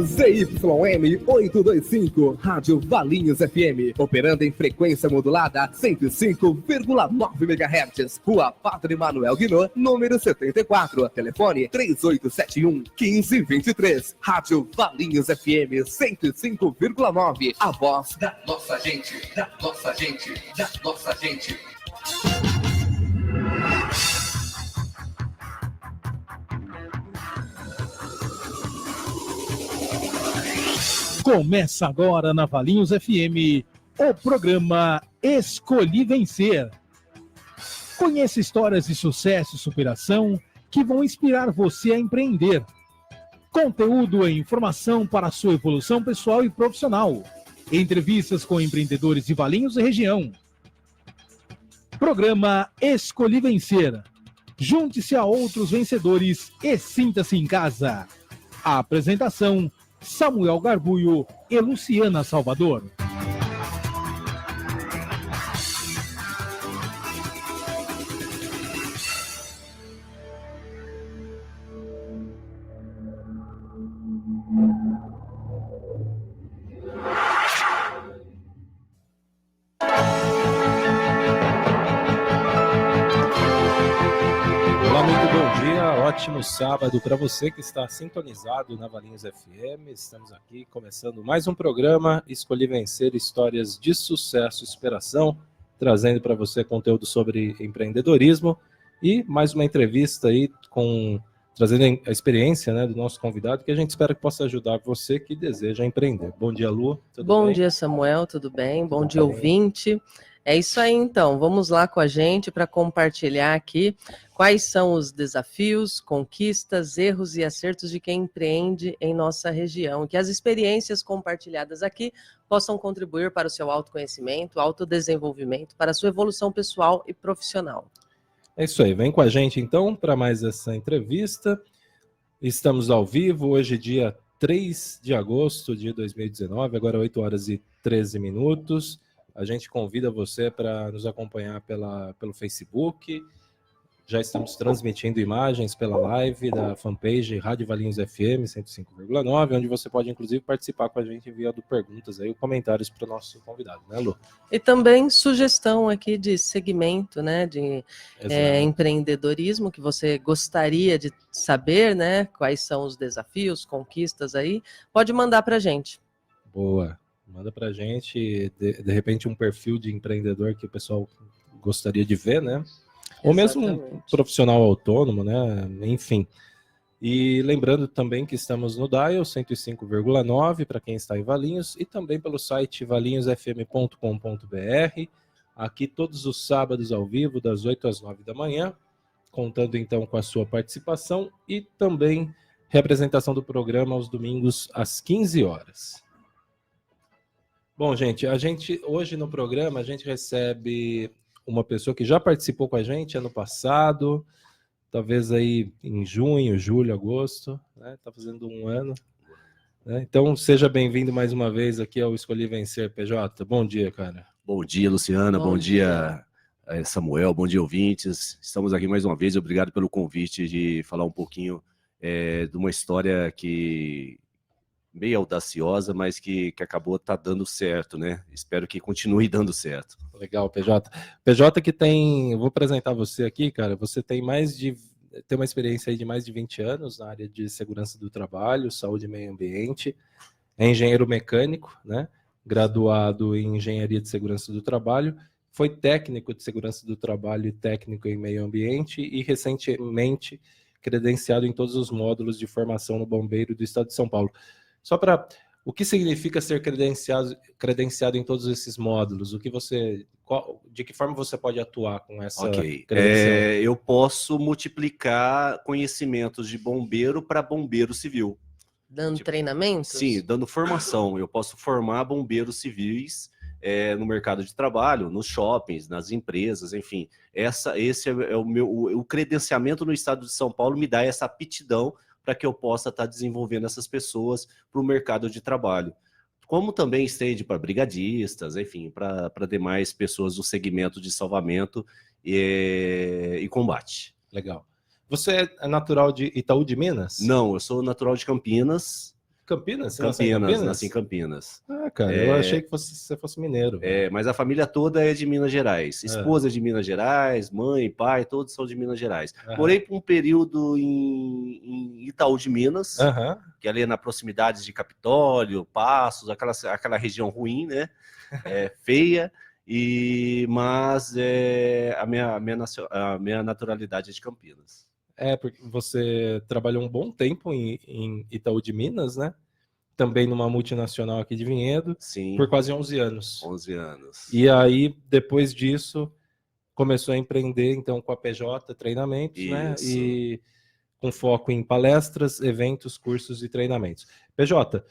ZYM 825, Rádio Valinhos FM, operando em frequência modulada 105,9 MHz, Rua Padre Manuel Guinot, número 74, telefone 3871-1523, Rádio Valinhos FM 105,9, a voz da nossa gente, da nossa gente, da nossa gente. Começa agora na Valinhos FM o programa Escolhi Vencer. Conheça histórias de sucesso e superação que vão inspirar você a empreender. Conteúdo e informação para a sua evolução pessoal e profissional. Entrevistas com empreendedores de Valinhos e região. Programa Escolhi Vencer. Junte-se a outros vencedores e sinta-se em casa. A apresentação: Samuel Garbuio e Luciana Salvador. Ótimo sábado para você que está sintonizado na Valinhos FM. Estamos aqui começando mais um programa Escolhi Vencer, histórias de sucesso e superação, trazendo para você conteúdo sobre empreendedorismo e mais uma entrevista aí trazendo a experiência, né, do nosso convidado, que a gente espera que possa ajudar você que deseja empreender. Bom dia, Lu. Tudo bem? Bom dia, Samuel. Tudo bem? Bom dia, ouvinte. É isso aí, então. Vamos lá com a gente para compartilhar aqui quais são os desafios, conquistas, erros e acertos de quem empreende em nossa região. Que as experiências compartilhadas aqui possam contribuir para o seu autoconhecimento, autodesenvolvimento, para a sua evolução pessoal e profissional. É isso aí. Vem com a gente, então, para mais essa entrevista. Estamos ao vivo, hoje dia 3 de agosto de 2019, agora 8 horas e 13 minutos. A gente convida você para nos acompanhar pelo Facebook. Já estamos transmitindo imagens pela live da fanpage Rádio Valinhos FM 105,9, onde você pode, inclusive, participar com a gente enviando perguntas aí, ou comentários para o nosso convidado, né, Lu? E também sugestão aqui de segmento, né, de empreendedorismo, que você gostaria de saber, né, quais são os desafios, conquistas aí, pode mandar para a gente. Boa. Manda pra gente, de repente, um perfil de empreendedor que o pessoal gostaria de ver, né? Ou mesmo um profissional autônomo, né? Enfim. E lembrando também que estamos no Dial 105,9 para quem está em Valinhos e também pelo site valinhosfm.com.br. Aqui todos os sábados ao vivo, das 8 às 9 da manhã, contando então com a sua participação e também representação do programa aos domingos às 15 horas. Bom, gente, hoje no programa a gente recebe uma pessoa que já participou com a gente ano passado, talvez aí em junho, julho, agosto, né? Tá fazendo um ano, né? Então seja bem-vindo mais uma vez aqui ao Escolhi Vencer, PJ. Bom dia, cara. Bom dia, Luciana. Bom dia, Samuel. Bom dia, ouvintes. Estamos aqui mais uma vez. Obrigado pelo convite de falar um pouquinho de uma história que meio audaciosa, mas que acabou dando certo, né? Espero que continue dando certo. Legal, PJ. PJ que tem... Eu vou apresentar você aqui, cara. Você tem uma experiência aí de mais de 20 anos na área de segurança do trabalho, saúde e meio ambiente. É engenheiro mecânico, né? Graduado em engenharia de segurança do trabalho. Foi técnico de segurança do trabalho e técnico em meio ambiente e recentemente credenciado em todos os módulos de formação no Bombeiro do Estado de São Paulo. Só para... O que significa ser credenciado em todos esses módulos? De que forma você pode atuar com essa credencial? Eu posso multiplicar conhecimentos de bombeiro para bombeiro civil. Dando treinamentos? Sim, dando formação. Eu posso formar bombeiros civis no mercado de trabalho, nos shoppings, nas empresas, enfim. Esse é o credenciamento no estado de São Paulo me dá essa aptidão para que eu possa estar desenvolvendo essas pessoas para o mercado de trabalho. Como também estende para brigadistas, enfim, para demais pessoas do segmento de salvamento e combate. Legal. Você é natural de Itaú de Minas? Não, eu sou natural de Campinas. Campinas? Você nasceu em Campinas, nasci em Campinas. Ah, cara, eu achei que você fosse mineiro. Mas a família toda é de Minas Gerais. Esposa de Minas Gerais, mãe, pai, todos são de Minas Gerais. Morei por um período em Itaú de Minas, que ali é na proximidade de Capitólio, Passos, aquela região ruim, né? Feia. Mas a minha naturalidade é de Campinas. Porque você trabalhou um bom tempo em Itaú de Minas, né? Também numa multinacional aqui de Vinhedo. Sim. Por quase 11 anos. 11 anos. E aí, depois disso, começou a empreender, então, com a PJ Treinamentos, né? E com foco em palestras, eventos, cursos e treinamentos. PJ,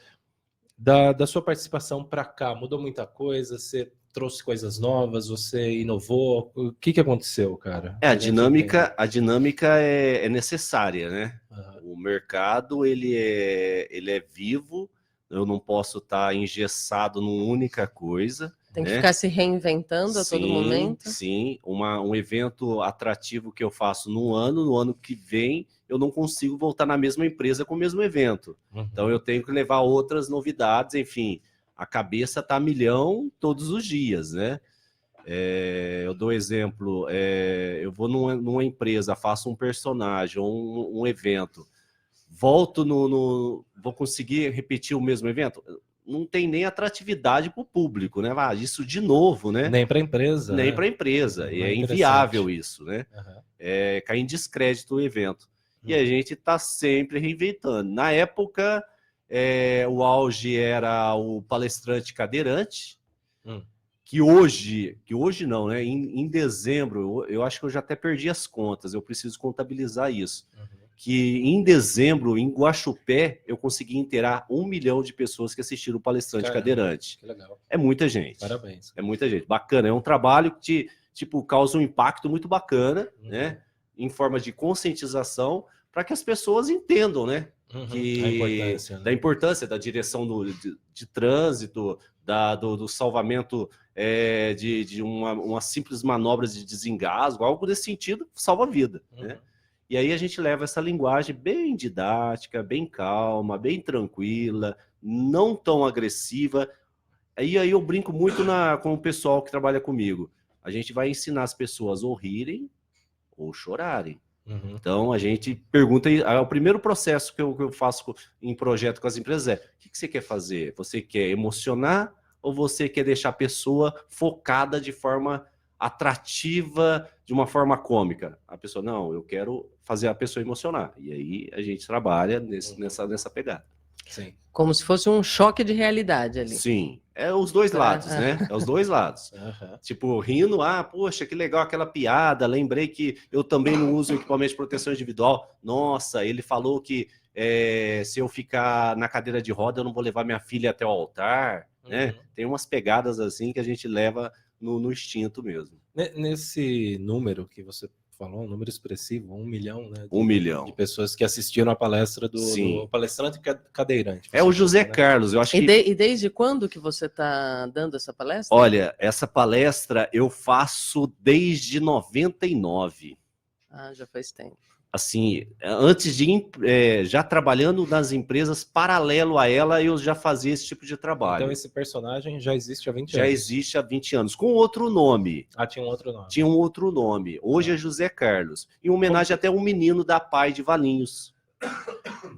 da sua participação para cá, mudou muita coisa? Você trouxe coisas novas? Você inovou? O que aconteceu, cara? A dinâmica é necessária, né? O mercado, ele é vivo, eu não posso estar engessado numa única coisa. Tem que ficar se reinventando a todo momento. Sim, um evento atrativo que eu faço no ano que vem, eu não consigo voltar na mesma empresa com o mesmo evento. Então eu tenho que levar outras novidades, enfim, a cabeça tá a milhão todos os dias, né? Eu dou exemplo, eu vou numa empresa, faço um personagem, um evento, volto vou conseguir repetir o mesmo evento? Não tem nem atratividade para o público, né? Isso de novo, né? Nem para a empresa. Nem para a empresa. E é inviável isso, né? Cai em descrédito o evento. E a gente está sempre reinventando. Na época, o auge era o palestrante cadeirante, que hoje não, né? Em dezembro, eu acho que eu já até perdi as contas, eu preciso contabilizar isso. Que em dezembro, em Guaxupé, eu consegui inteirar 1 milhão de pessoas que assistiram o palestrante cadeirante. Que legal. É muita gente. Parabéns. É muita gente. Bacana. É um trabalho que causa um impacto muito bacana, né? Em forma de conscientização, para que as pessoas entendam, né? Da importância da direção de trânsito, do salvamento de uma simples manobra de desengasgo, algo desse sentido, salva a vida, né? E aí a gente leva essa linguagem bem didática, bem calma, bem tranquila, não tão agressiva. Aí eu brinco muito com o pessoal que trabalha comigo. A gente vai ensinar as pessoas ou rirem ou chorarem. Então a gente pergunta, o primeiro processo que eu faço em projeto com as empresas o que você quer fazer? Você quer emocionar ou você quer deixar a pessoa focada de forma atrativa, de uma forma cômica? A pessoa, não, eu quero fazer a pessoa emocionar. E aí a gente trabalha nessa pegada. Sim. Como se fosse um choque de realidade ali. Sim, os dois lados, né? Os dois lados. Tipo, rindo, poxa, que legal aquela piada, lembrei que eu também não uso equipamento de proteção individual. Nossa, ele falou que se eu ficar na cadeira de roda, eu não vou levar minha filha até o altar, né? Tem umas pegadas assim que a gente leva no instinto mesmo. Nesse número que você falou, um número expressivo, 1 milhão, né? 1 milhão. De pessoas que assistiram a palestra do palestrante cadeirante. É o José Carlos, eu acho que... E desde quando que você está dando essa palestra? Olha, essa palestra eu faço desde 99. Já faz tempo. Assim, antes de já trabalhando nas empresas, paralelo a ela, eu já fazia esse tipo de trabalho. Então esse personagem já existe há 20 anos? Já existe há 20 anos, com outro nome. Tinha um outro nome. Tinha um outro nome. Hoje é José Carlos. Em homenagem até a um menino da PAI de Valinhos,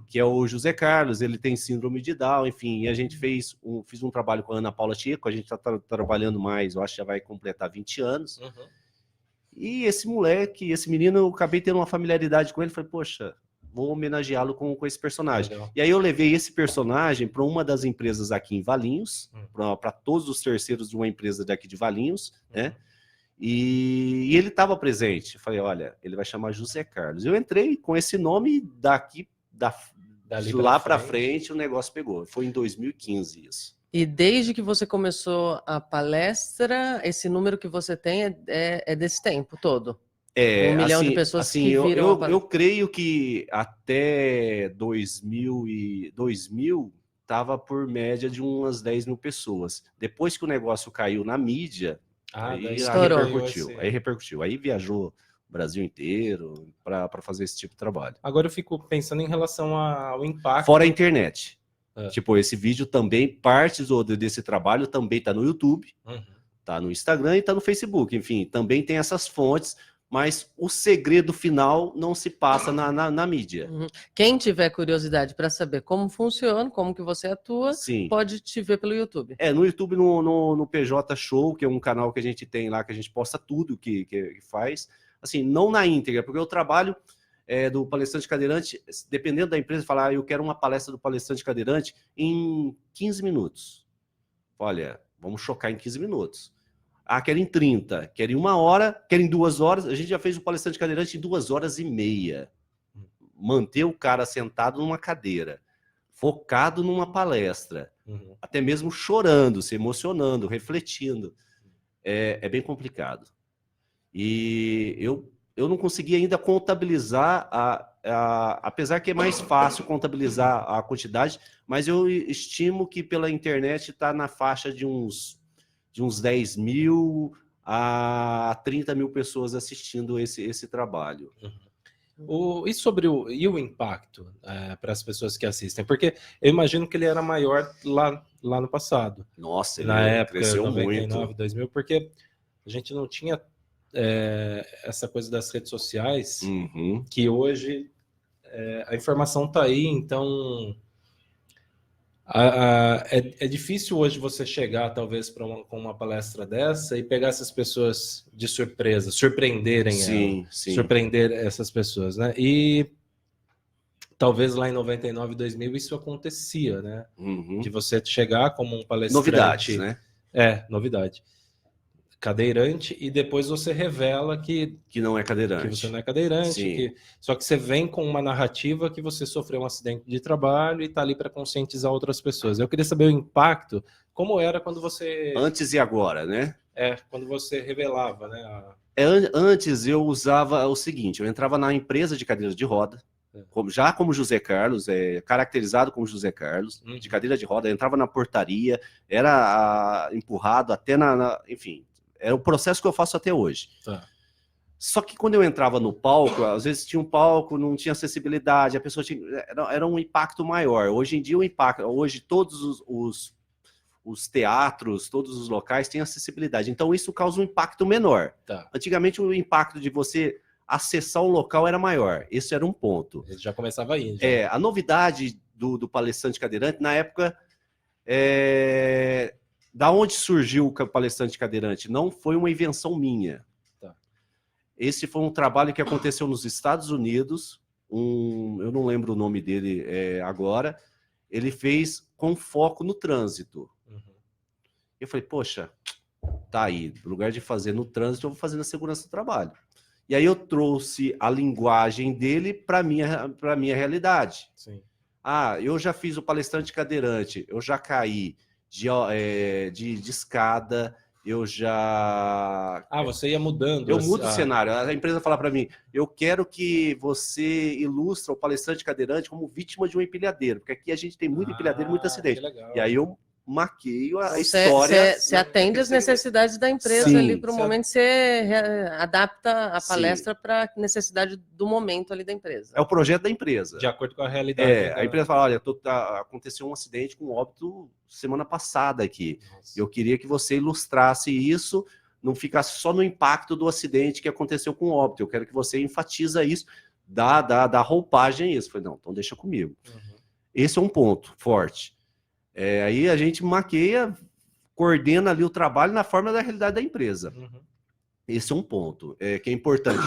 que é o José Carlos. Ele tem síndrome de Down, enfim. E a gente fiz um trabalho com a Ana Paula Chico, a gente está trabalhando mais, eu acho que já vai completar 20 anos. E esse menino, eu acabei tendo uma familiaridade com ele, falei, poxa, vou homenageá-lo com esse personagem. Legal. E aí eu levei esse personagem para uma das empresas aqui em Valinhos, para todos os terceiros de uma empresa daqui de Valinhos, né? E ele estava presente. Eu falei, olha, ele vai chamar José Carlos. Eu entrei com esse nome de lá para frente, o negócio pegou. Foi em 2015 isso. E desde que você começou a palestra, esse número que você tem é desse tempo todo? 1 milhão de pessoas que viram eu creio que até 2000 estava por média de umas 10 mil pessoas. Depois que o negócio caiu na mídia, aí repercutiu. Aí viajou Brasil inteiro, para fazer esse tipo de trabalho. Agora eu fico pensando em relação ao impacto. Fora a internet. É. Tipo, esse vídeo também, partes desse trabalho também tá no YouTube, tá no Instagram e tá no Facebook. Enfim, também tem essas fontes, mas o segredo final não se passa na mídia. Quem tiver curiosidade para saber como funciona, como que você atua, Sim. pode te ver pelo YouTube. No YouTube, no PJ Show, que é um canal que a gente tem lá, que a gente posta tudo que faz. Assim, não na íntegra, porque o trabalho do palestrante cadeirante, dependendo da empresa, falar, eu quero uma palestra do palestrante cadeirante em 15 minutos. Olha, vamos chocar em 15 minutos. Ah, quero em 30, quero em 1 hora, quero em 2 horas. A gente já fez o palestrante cadeirante em 2 horas e meia. Manter o cara sentado numa cadeira, focado numa palestra, até mesmo chorando, se emocionando, refletindo. É bem complicado. E eu não consegui ainda contabilizar, apesar que é mais fácil contabilizar a quantidade, mas eu estimo que pela internet está na faixa de uns 10 mil a 30 mil pessoas assistindo esse trabalho. E sobre o impacto para as pessoas que assistem? Porque eu imagino que ele era maior lá no passado. Nossa, ele na época, cresceu 99, muito. 2000, porque a gente não tinha essa coisa das redes sociais, que hoje a informação está aí, então é difícil hoje você chegar, talvez, com uma palestra dessa e pegar essas pessoas de surpresa, surpreenderem elas, surpreender essas pessoas, né? E talvez lá em 99, 2000 isso acontecia, né? De você chegar como um palestrante... Novidades, né? Novidade. Cadeirante, e depois você revela que não é cadeirante. Que você não é cadeirante. Só que você vem com uma narrativa que você sofreu um acidente de trabalho e está ali para conscientizar outras pessoas. Eu queria saber o impacto, como era quando você... Antes e agora, né? Quando você revelava, né? Antes eu usava o seguinte, eu entrava na empresa de cadeiras de roda, como José Carlos, caracterizado como José Carlos, de cadeira de roda, entrava na portaria, era empurrado até enfim, era o processo que eu faço até hoje. Só que quando eu entrava no palco, às vezes tinha um palco, não tinha acessibilidade, a pessoa era um impacto maior. Hoje em dia hoje todos os teatros, todos os locais têm acessibilidade, então isso causa um impacto menor. Antigamente o impacto de você acessar o local era maior, esse era um ponto. Ele já começava aí. A novidade do palestrante cadeirante, na época, da onde surgiu o palestrante cadeirante? Não foi uma invenção minha. Esse foi um trabalho que aconteceu nos Estados Unidos, eu não lembro o nome dele agora, ele fez com foco no trânsito. Eu falei, poxa, tá aí, no lugar de fazer no trânsito, eu vou fazer na segurança do trabalho. E aí eu trouxe a linguagem dele para minha realidade. Eu já fiz o palestrante cadeirante, eu já caí de escada, eu já... você ia mudando. Eu mudo o cenário. A empresa fala para mim, eu quero que você ilustre o palestrante cadeirante como vítima de um empilhadeiro, porque aqui a gente tem muito empilhadeiro, muito acidente. E aí eu maqueio a história. Você atende as necessidades da empresa ali para o momento, você adapta a palestra para a necessidade do momento ali da empresa. É o projeto da empresa. De acordo com a realidade. A empresa fala, olha, aconteceu um acidente com óbito semana passada aqui. Eu queria que você ilustrasse isso, não ficasse só no impacto do acidente que aconteceu com óbito. Eu quero que você enfatiza isso, dá roupagem a isso. Eu falei, não, então deixa comigo. Esse é um ponto forte. Aí a gente maqueia, coordena ali o trabalho na forma da realidade da empresa. Esse é um ponto que é importante.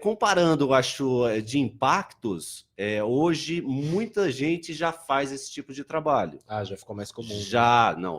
Comparando, eu acho, de impactos, hoje muita gente já faz esse tipo de trabalho. Já ficou mais comum.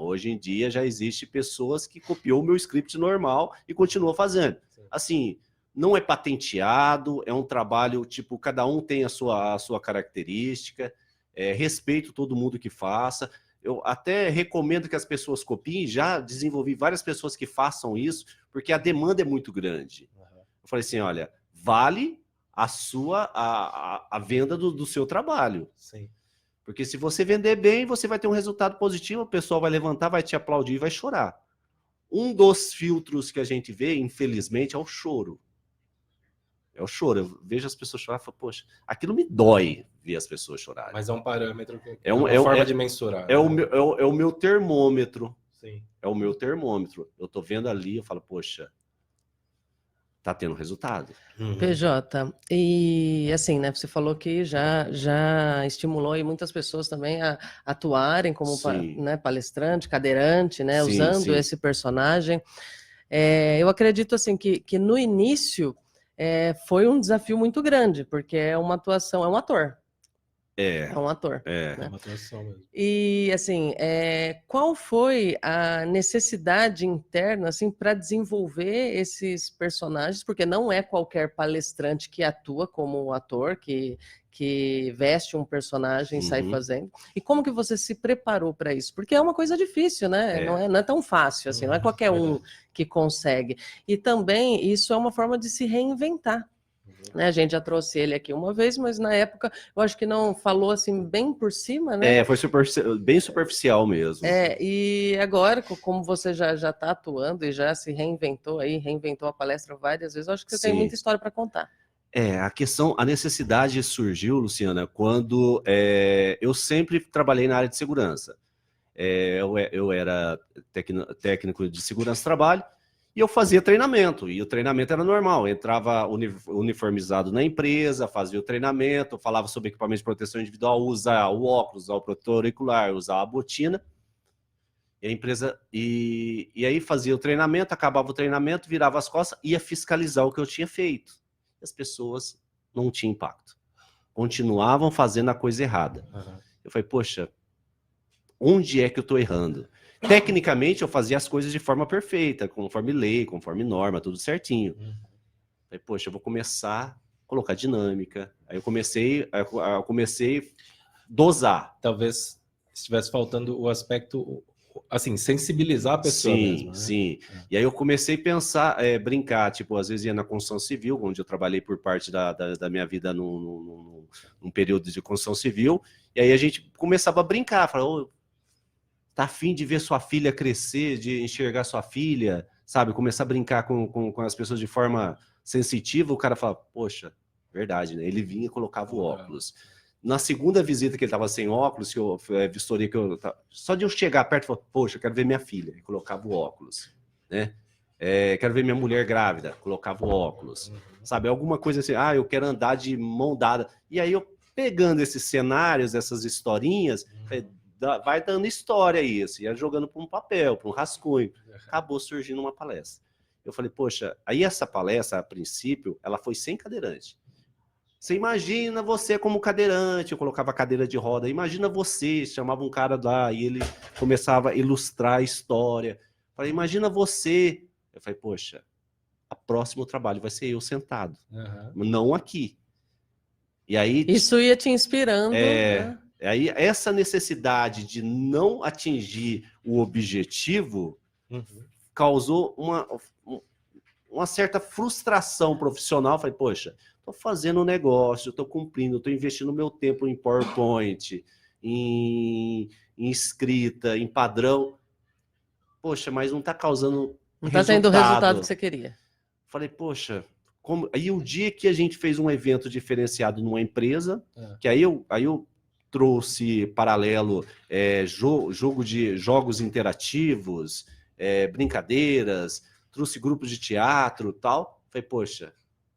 Hoje em dia já existe pessoas que copiou o meu script normal e continuam fazendo. Assim, não é patenteado, é um trabalho, tipo, cada um tem a sua característica. Respeito todo mundo que faça. Eu até recomendo que as pessoas copiem, já desenvolvi várias pessoas que façam isso, porque a demanda é muito grande. Eu falei assim, olha, vale a venda do seu trabalho. Porque se você vender bem, você vai ter um resultado positivo, o pessoal vai levantar, vai te aplaudir e vai chorar. Um dos filtros que a gente vê, infelizmente, é o choro. É o choro. Eu vejo as pessoas chorar e falo, poxa, aquilo me dói ver as pessoas chorarem. Mas é um parâmetro, É uma forma de mensurar. É o meu termômetro. Sim. É o meu termômetro. Eu tô vendo ali, eu falo, poxa, tá tendo resultado. PJ, e assim, né, você falou que já estimulou aí muitas pessoas também a atuarem como né, palestrante, cadeirante, né, Sim, usando sim. esse personagem. Eu acredito assim que no início foi um desafio muito grande, porque é uma atuação, é um ator. É um ator. É. Né? É uma atuação mesmo. E assim, qual foi a necessidade interna assim para desenvolver esses personagens? Porque não é qualquer palestrante que atua como ator, que veste um personagem e sai fazendo. E como que você se preparou para isso? Porque é uma coisa difícil, né? Não é tão fácil assim, não é qualquer um que consegue. E também isso é uma forma de se reinventar. Né, a gente já trouxe ele aqui uma vez, mas na época eu acho que não falou assim bem por cima, né? Foi bem superficial mesmo. E agora, como você já está atuando e já se reinventou a palestra várias vezes, eu acho que você tem muita história para contar. A necessidade surgiu, Luciana, quando eu sempre trabalhei na área de segurança. Eu era técnico de segurança do trabalho, e eu fazia treinamento, e o treinamento era normal. Eu entrava uniformizado na empresa, fazia o treinamento, falava sobre equipamento de proteção individual, usar o óculos, usar o protetor auricular, usar a botina. E a empresa. E aí fazia o treinamento, acabava o treinamento, virava as costas, ia fiscalizar o que eu tinha feito. E as pessoas não tinham impacto. Continuavam fazendo a coisa errada. Eu falei, poxa, onde é que eu estou errando? Tecnicamente, eu fazia as coisas de forma perfeita, conforme lei, conforme norma, tudo certinho. Falei, poxa, eu vou começar a colocar dinâmica. Aí eu comecei a dosar. Talvez estivesse faltando o aspecto, assim, sensibilizar a pessoa mesmo. Né? Sim. E aí eu comecei a pensar, brincar, tipo, às vezes ia na construção civil, onde eu trabalhei por parte da minha vida num período de construção civil, e aí a gente começava a brincar, falava, tá afim de ver sua filha crescer, de enxergar sua filha, sabe? Começar a brincar com as pessoas de forma sensitiva, o cara fala, poxa, verdade, né? Ele vinha e colocava o óculos. Na segunda visita que ele estava sem óculos, vistoria que eu... Só de eu chegar perto, eu falava, poxa, eu quero ver minha filha. E colocava o óculos, né? Quero ver minha mulher grávida, colocava o óculos. Sabe? Alguma coisa assim, eu quero andar de mão dada. E aí eu pegando esses cenários, essas historinhas... vai dando história isso, ia jogando para um papel, para um rascunho. Acabou surgindo uma palestra. Eu falei, poxa, aí essa palestra, a princípio, ela foi sem cadeirante. Você imagina você como cadeirante, eu colocava a cadeira de roda, imagina você, chamava um cara lá e ele começava a ilustrar a história. Eu falei, imagina você. Eu falei, poxa, o próximo trabalho vai ser eu sentado, não aqui. E aí... Isso ia te inspirando, né? Aí, essa necessidade de não atingir o objetivo causou uma certa frustração profissional. Falei, poxa, estou fazendo um negócio, estou cumprindo, estou investindo meu tempo em PowerPoint, em escrita, em padrão. Poxa, mas não está causando não está tendo o resultado que você queria. Falei, poxa... Aí o dia que a gente fez um evento diferenciado numa empresa, que aí eu trouxe paralelo jogos interativos, brincadeiras, trouxe grupos de teatro e tal. Falei, poxa,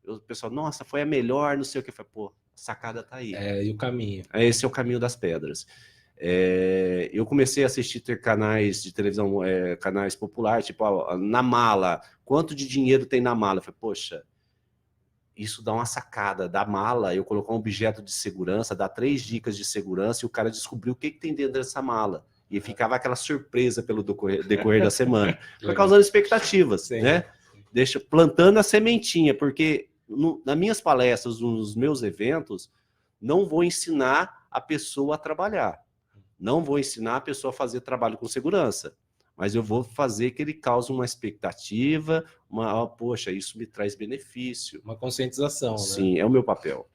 o pessoal, nossa, foi a melhor, não sei o que. Falei, pô, a sacada tá aí. E o caminho. Esse é o caminho das pedras. Eu comecei a assistir canais de televisão, canais populares, tipo, na mala, quanto de dinheiro tem na mala? Falei, poxa, isso dá uma sacada da mala, eu colocar um objeto de segurança, dar 3 dicas de segurança e o cara descobriu o que tem dentro dessa mala. E ficava aquela surpresa pelo decorrer da semana. Foi causando expectativas, né? Plantando a sementinha, porque nas minhas palestras, nos meus eventos, não vou ensinar a pessoa a trabalhar. Não vou ensinar a pessoa a fazer trabalho com segurança. Mas eu vou fazer que ele cause uma expectativa, poxa, isso me traz benefício. Uma conscientização, Sim, né? é o meu papel.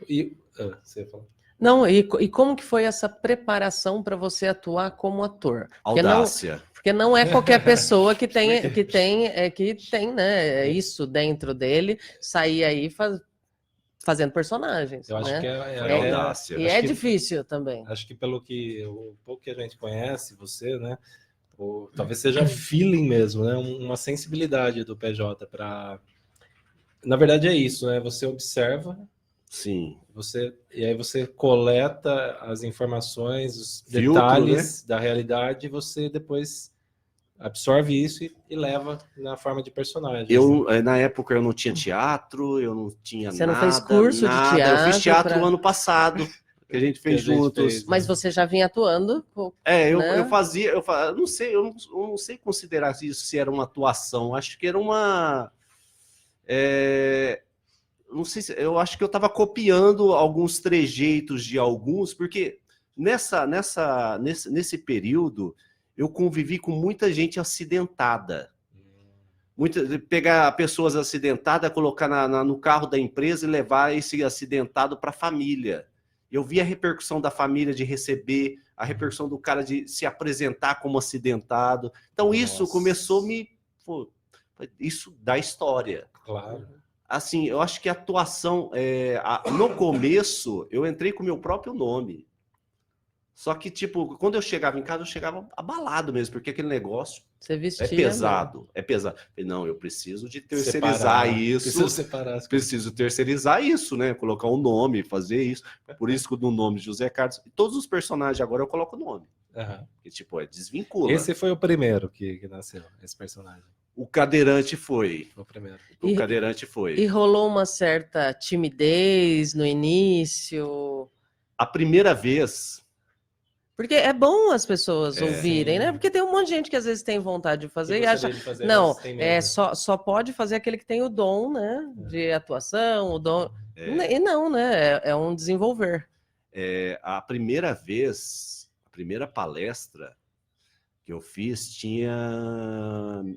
E você falou? Não, e como que foi essa preparação para você atuar como ator? Audácia. Porque não é qualquer pessoa que tem, né, isso dentro dele, sair aí fazendo personagens. Eu acho né? que Foi audácia. E acho é que- difícil também. Acho que o pouco que a gente conhece, você, né? Talvez seja feeling mesmo, né? Uma sensibilidade do PJ para. Na verdade é isso, né? Você observa, Sim. e aí você coleta as informações, os Filtro, detalhes da realidade, e você depois absorve isso e leva na forma de personagem. Na época eu não tinha teatro, eu não tinha Você nada. não fez curso de nada. Eu fiz teatro pra- ano passado, que a gente fez juntos. Mas você já vinha atuando? Eu fazia, eu não sei, eu não sei considerar isso se era uma atuação. Acho que era uma. Não sei se. Eu acho que eu estava copiando alguns trejeitos de alguns, porque nesse período eu convivi com muita gente acidentada. Pegar pessoas acidentadas, colocar no carro da empresa e levar esse acidentado para a família. Eu vi a repercussão da família de receber, a repercussão do cara de se apresentar como acidentado. Então isso começou isso dá história. Claro. Assim, eu acho que a atuação, no começo, eu entrei com o meu próprio nome. Só que, tipo, quando eu chegava em casa, eu chegava abalado mesmo, porque aquele negócio Você vestia, é pesado. Falei, não, eu preciso de terceirizar preciso terceirizar isso, né? Colocar um nome, fazer isso. Por isso que no nome José Carlos, todos os personagens agora eu coloco o nome. Uhum. Que, tipo, desvincula. Esse foi o primeiro que nasceu, esse personagem. O cadeirante foi. Foi o primeiro. O cadeirante foi. E rolou uma certa timidez no início? A primeira vez... Porque é bom as pessoas ouvirem, sim. né? Porque tem um monte de gente que às vezes tem vontade de fazer e acha, não, só pode fazer aquele que tem o dom, né? De atuação, o dom. E não, né? É um desenvolver. A primeira vez, a primeira palestra que eu fiz tinha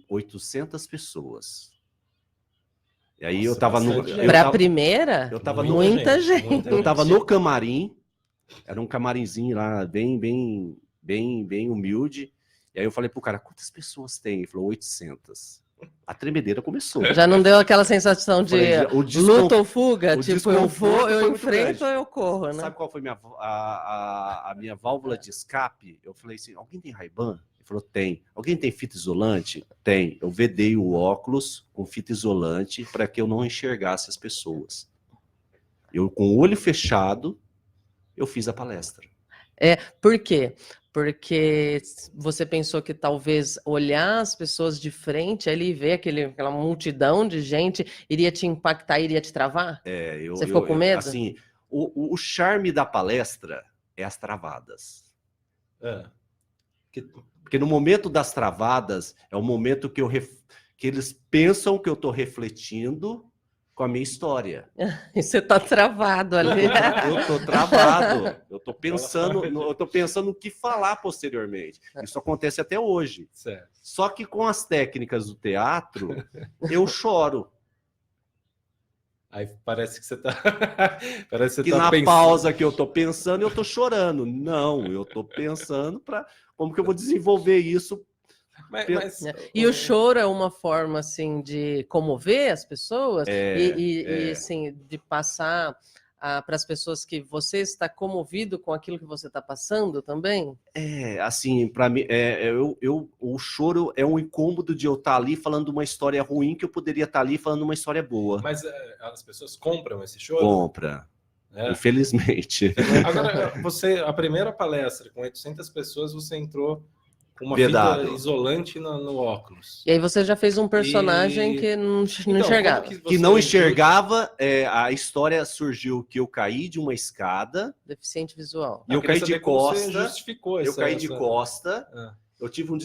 800 pessoas. E aí eu tava no... Para a primeira? Eu tava muita gente. Eu tava no camarim. Era um camarimzinho lá, bem humilde. E aí eu falei pro cara, quantas pessoas tem? Ele falou, 800. A tremedeira começou. Já não deu aquela sensação de luta ou fuga? Tipo, eu vou, eu enfrento ou eu corro, né? Sabe qual foi a minha válvula de escape? Eu falei assim, alguém tem Ray-Ban? Ele falou, tem. Alguém tem fita isolante? Tem. Eu vedei o óculos com fita isolante para que eu não enxergasse as pessoas. Eu, com o olho fechado, eu fiz a palestra. Por quê? Porque você pensou que talvez olhar as pessoas de frente ali e ver aquela multidão de gente iria te impactar, iria te travar? Você ficou com medo? Assim, o charme da palestra é as travadas. Porque no momento das travadas é o momento que eles pensam que eu estou refletindo com a minha história. E você tá travado ali. Eu tô travado. Eu tô pensando no que falar posteriormente. Isso acontece até hoje. Certo. Só que com as técnicas do teatro, eu choro. Aí parece que você tá... Na pausa que eu tô pensando, eu tô chorando. Não, eu tô pensando como que eu vou desenvolver isso. E o choro é uma forma assim de comover as pessoas e assim de passar para as pessoas que você está comovido com aquilo que você está passando também? Assim, para mim, o choro é um incômodo de eu estar ali falando uma história ruim que eu poderia estar ali falando uma história boa. Mas as pessoas compram esse choro? Compra. Infelizmente. Agora, a primeira palestra com 800 pessoas, você entrou com uma fita isolante no óculos. E aí você já fez um personagem que não enxergava. Que não enxergava, a história surgiu que eu caí de uma escada. Deficiente visual. E eu caí de costa. Justificou eu caí de costa. Eu tive um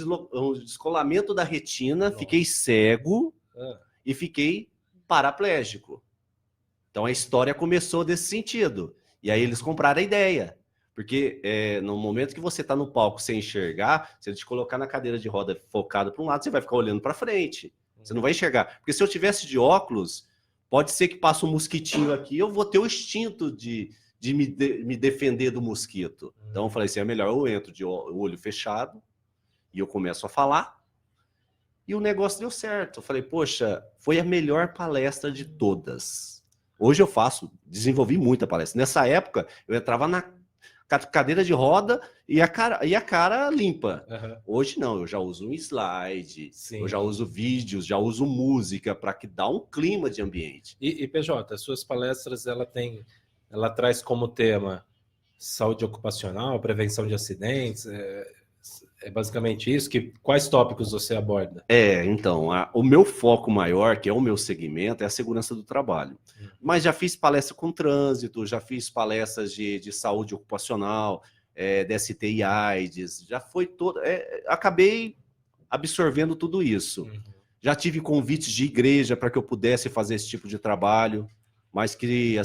descolamento da retina, fiquei cego e fiquei paraplégico. Então a história começou desse sentido. E aí eles compraram a ideia. Porque no momento que você está no palco sem enxergar, se ele te colocar na cadeira de roda focado para um lado, você vai ficar olhando para frente. Você não vai enxergar. Porque se eu tivesse de óculos, pode ser que passe um mosquitinho aqui, eu vou ter o instinto de me defender do mosquito. Então eu falei assim, é melhor eu entro de olho fechado E eu começo a falar, e o negócio deu certo. Eu falei, poxa, foi a melhor palestra de todas. Hoje eu desenvolvi muita palestra. Nessa época, eu entrava na cadeira de roda e a cara limpa. Uhum. Hoje não, eu já uso um slide, Sim. eu já uso vídeos, já uso música para que dá um clima de ambiente. E PJ, as suas palestras, ela traz como tema saúde ocupacional, prevenção de acidentes, é basicamente isso? Quais tópicos você aborda? Então, o meu foco maior, que é o meu segmento, é a segurança do trabalho. Mas já fiz palestra com trânsito, já fiz palestras de saúde ocupacional, DST e AIDS, já foi todo... acabei absorvendo tudo isso. Já tive convites de igreja para que eu pudesse fazer esse tipo de trabalho, mas que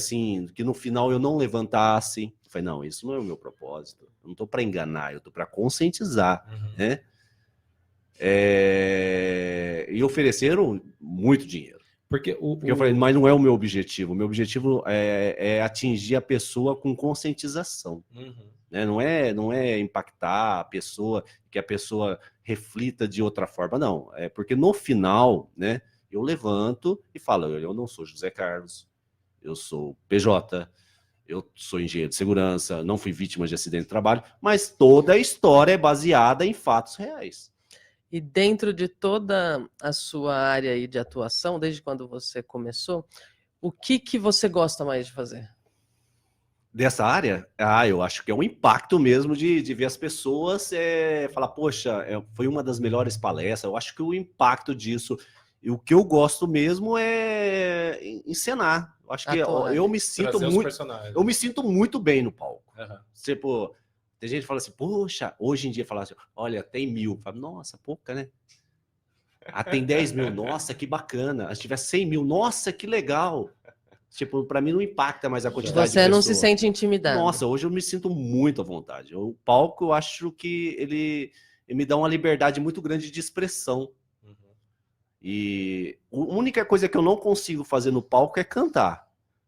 no final eu não levantasse. Falei, não, isso não é o meu propósito. Eu não estou para enganar, eu estou para conscientizar, né? E ofereceram muito dinheiro. Porque eu falei, mas não é o meu objetivo. O meu objetivo é atingir a pessoa com conscientização. Né? Não é impactar a pessoa, que a pessoa reflita de outra forma, não. É porque no final, né, eu levanto e falo, eu não sou José Carlos, eu sou PJ, eu sou engenheiro de segurança, não fui vítima de acidente de trabalho, mas toda a história é baseada em fatos reais. E dentro de toda a sua área aí de atuação, desde quando você começou, o que você gosta mais de fazer? Dessa área? Eu acho que é um impacto mesmo de ver as pessoas falar, poxa, foi uma das melhores palestras. Eu acho que o impacto disso, e o que eu gosto mesmo é encenar. Eu acho que eu me sinto muito bem no palco. Tipo, tem gente que fala assim, poxa, hoje em dia fala assim, olha, tem 1000. Fala, nossa, pouca, né? Tem 10 mil, nossa, que bacana. Se tiver 100 mil, nossa, que legal. Tipo, para mim não impacta mais a quantidade de pessoas. Você não se sente intimidado? Nossa, hoje eu me sinto muito à vontade. O palco, eu acho que ele me dá uma liberdade muito grande de expressão. E a única coisa que eu não consigo fazer no palco é cantar.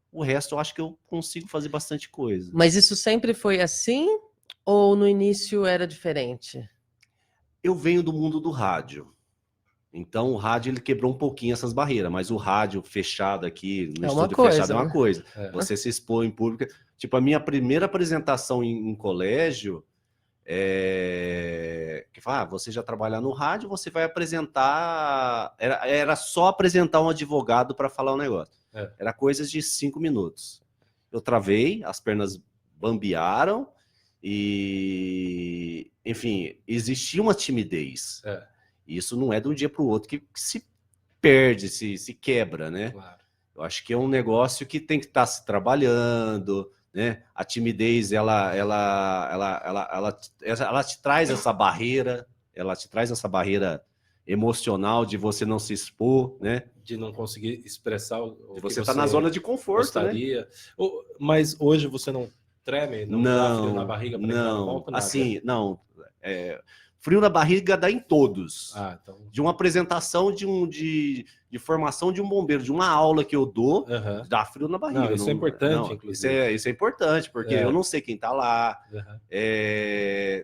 O resto eu acho que eu consigo fazer bastante coisa. Mas isso sempre foi assim? Ou no início era diferente? Eu venho do mundo do rádio. Então o rádio ele quebrou um pouquinho essas barreiras, mas o rádio fechado aqui, no estúdio fechado é uma coisa. Você se expor em público. Tipo, a minha primeira apresentação em colégio que fala, você já trabalha no rádio, você vai apresentar... Era só apresentar um advogado para falar um negócio. Era coisas de 5 minutos. Eu travei, as pernas bambearam e... Enfim, existia uma timidez. Isso não é de um dia para o outro que se perde, se quebra, né? Claro. Eu acho que é um negócio que tem que estar se trabalhando, né? A timidez, ela te traz essa barreira, emocional de você não se expor, né? De não conseguir expressar o você está na zona de conforto, gostaria. Né? Mas hoje você não treme, não dá frio na barriga para entrar no palco, nada? Assim, não. Frio na barriga dá em todos. Então... De uma apresentação de formação de um bombeiro, de uma aula que eu dou, dá frio na barriga. Isso é importante, inclusive. Isso é importante, porque eu não sei quem está lá.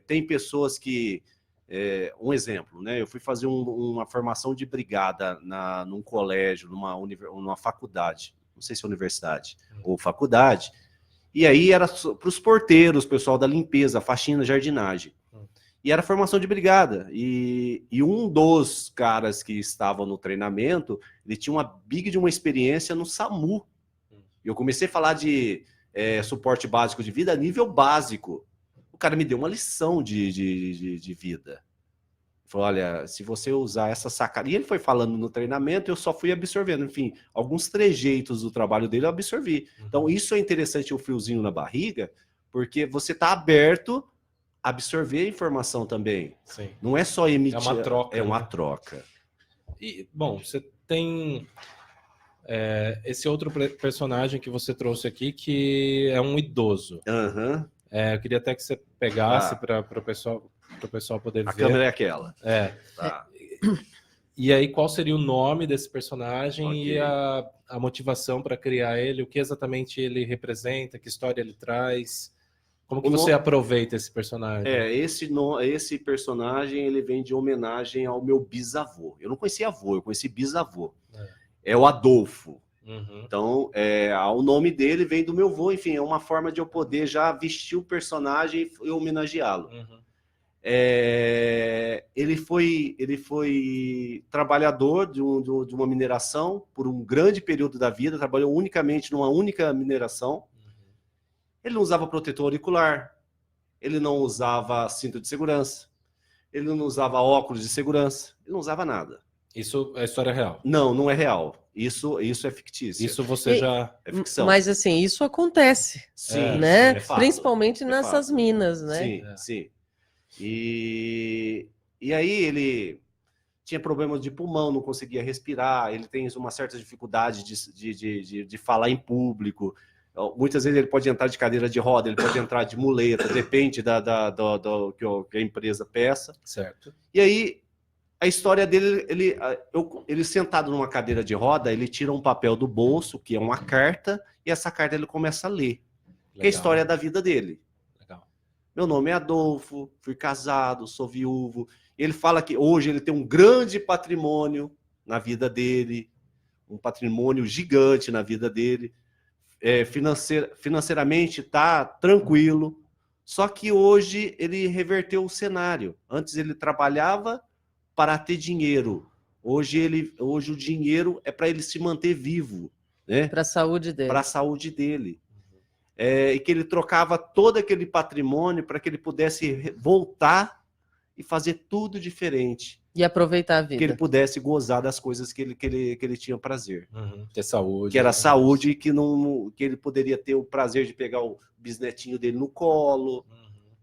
Tem pessoas que... um exemplo, né? Eu fui fazer uma formação de brigada num colégio, numa faculdade. Não sei se é universidade ou faculdade. E aí era para os porteiros, pessoal da limpeza, faxina, jardinagem. E era formação de brigada. E um dos caras que estavam no treinamento, ele tinha uma big de uma experiência no SAMU. E eu comecei a falar de suporte básico de vida, nível básico. O cara me deu uma lição de vida. Ele falou, olha, se você usar essa sacada... E ele foi falando no treinamento, eu só fui absorvendo. Enfim, alguns trejeitos do trabalho dele eu absorvi. Então, isso é interessante, o friozinho na barriga, porque você está aberto... absorver a informação também. Sim. Não é só emitir. É uma troca. É uma troca. E, bom, você tem esse outro personagem que você trouxe aqui, que é um idoso. Eu queria até que você pegasse para o pessoal poder ver. A câmera é aquela. Tá. E aí, qual seria o nome desse personagem e a motivação para criar ele? O que exatamente ele representa? Que história ele traz? Como que você aproveita esse personagem? Esse personagem, ele vem de homenagem ao meu bisavô. Eu não conhecia avô, eu conheci bisavô. É o Adolfo. Uhum. Então, o nome dele vem do meu avô, enfim, é uma forma de eu poder já vestir o personagem e homenageá-lo. Uhum. Ele foi trabalhador de uma mineração por um grande período da vida, trabalhou unicamente numa única mineração. Ele não usava protetor auricular, ele não usava cinto de segurança, ele não usava óculos de segurança, ele não usava nada. Isso é história real? Não, não é real. Isso é fictício. Isso você já... É ficção. Mas assim, isso acontece, Sim, né? é fato. Principalmente É nessas fato. minas, né? Sim, sim. E aí ele tinha problemas de pulmão, não conseguia respirar, ele tem uma certa dificuldade de falar em público. Muitas vezes ele pode entrar de cadeira de roda, ele pode entrar de muleta, depende do que a empresa peça. Certo. E aí, a história dele, ele sentado numa cadeira de roda, ele tira um papel do bolso, que é uma carta, e essa carta ele começa a ler. Que é a história da vida dele. Legal. Meu nome é Adolfo, fui casado, sou viúvo. Ele fala que hoje ele tem um grande patrimônio na vida dele, um patrimônio gigante na vida dele. Financeiramente está tranquilo, só que hoje ele reverteu o cenário. Antes ele trabalhava para ter dinheiro, hoje o dinheiro é para ele se manter vivo, né? Para a saúde dele. Para a saúde dele. E que ele trocava todo aquele patrimônio para que ele pudesse voltar e fazer tudo diferente. E aproveitar a vida. Que ele pudesse gozar das coisas que ele tinha prazer. Uhum. Ter saúde. Que era saúde e que ele poderia ter o prazer de pegar o bisnetinho dele no colo.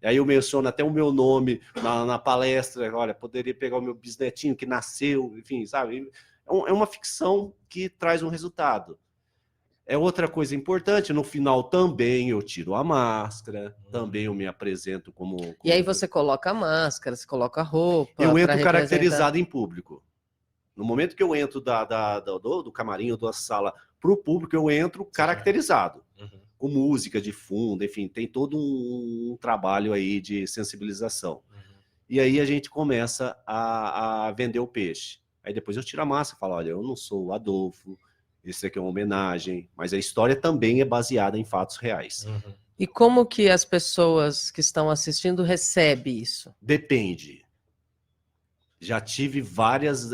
Aí eu menciono até o meu nome na palestra. Olha, poderia pegar o meu bisnetinho que nasceu, enfim, sabe? É uma ficção que traz um resultado. É outra coisa importante, no final também eu tiro a máscara, também eu me apresento como... E aí você coloca a máscara, você coloca a roupa... Eu entro caracterizado em público. No momento que eu entro do camarim ou da sala para o público, eu entro caracterizado. Uhum. Com música de fundo, enfim, tem todo um trabalho aí de sensibilização. Uhum. E aí a gente começa a vender o peixe. Aí depois eu tiro a máscara e falo, olha, eu não sou o Adolfo, isso aqui é uma homenagem, mas a história também é baseada em fatos reais. Uhum. E como que as pessoas que estão assistindo recebem isso? Depende. Já tive várias